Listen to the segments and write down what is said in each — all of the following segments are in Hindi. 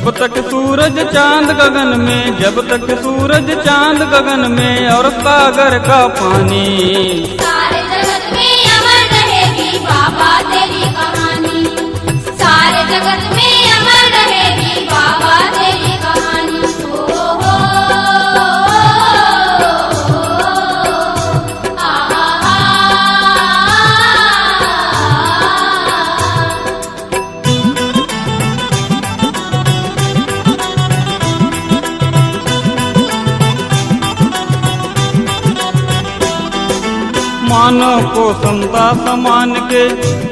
जब तक सूरज चांद गगन में, जब तक सूरज चांद गगन में और सागर का पानी, सारे जगत में अमर रहेगी बाबा तेरी कहानी। सारे जगत में अमर रहेगी बाबा तेरी कहानी। ओ हो मानव को समता समान के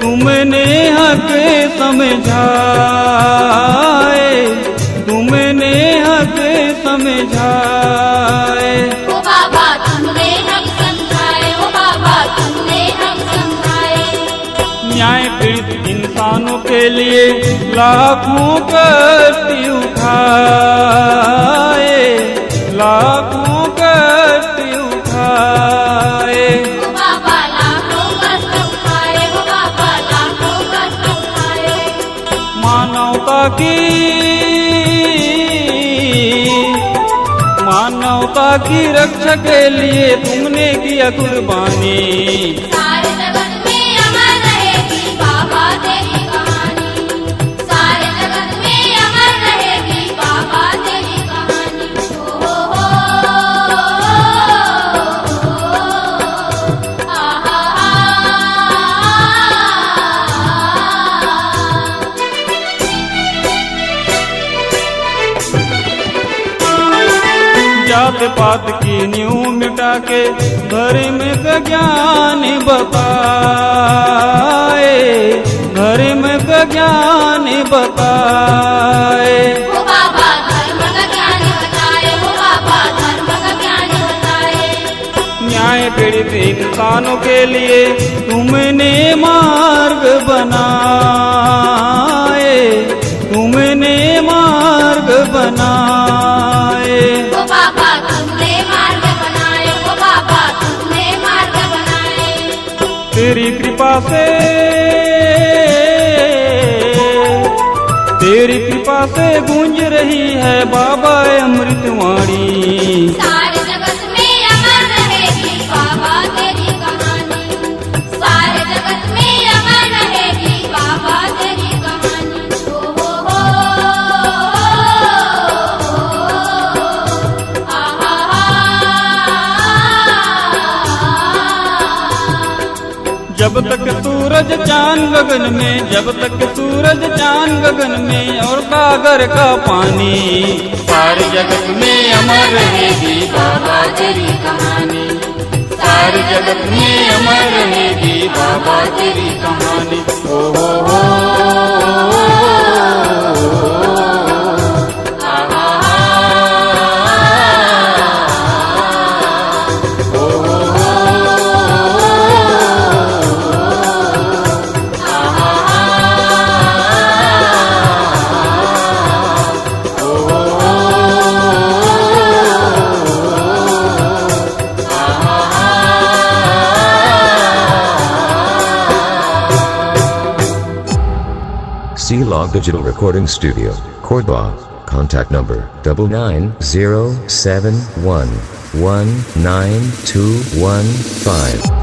तुमने हक समझाए, तुमने हक समझाए। ओ बाबा तुमने हम समझाए, ओ बाबा तुमने हम समझाए। न्याय पीड़ित इंसानों के लिए लाखों कष्ट उठाए, लाखों कष्ट उठाए। मानवता की रक्षा के लिए तुमने किया कुर्बानी। सारे जगत में अमर रहेगी बाबा तेरी कहानी। सारे जगत में अमर रहेगी बाबा तेरी कहानी। ओ हो जात पात की न्यू मिटा के धर्म का ज्ञान बताए, धर्म का ज्ञान बताए। ओ बाबा धर्म का ज्ञान बताए, ओ बाबा धर्म का ज्ञान बताए। न्याय पीड़ित इंसानों के लिए तुमने मार्ग बनाए, तुमने मार्ग बनाए। ओ बाबा तुमने मार्ग बनाए, ओ बाबा तुमने मार्ग बनाए। तेरी कृपा से, तेरी कृपा से गूंज रही है बाबा अमृतवाणी। सारे जगत में अमर रहेगी बाबा तेरी कहानी। सारे जगत में अमर रहेगी बाबा तेरी कहानी। ओ हो जब तक सूरज चांद गगन में, जब तक सूरज चांद गगन में और सागर का पानी, सारे जगत में अमर रहेगी बाबा तेरी कहानी। सारे जगत में अमर रहेगी बाबा तेरी कहानी। ओ हो C-Log Digital Recording Studio, Cordoba. Contact number 9907119215.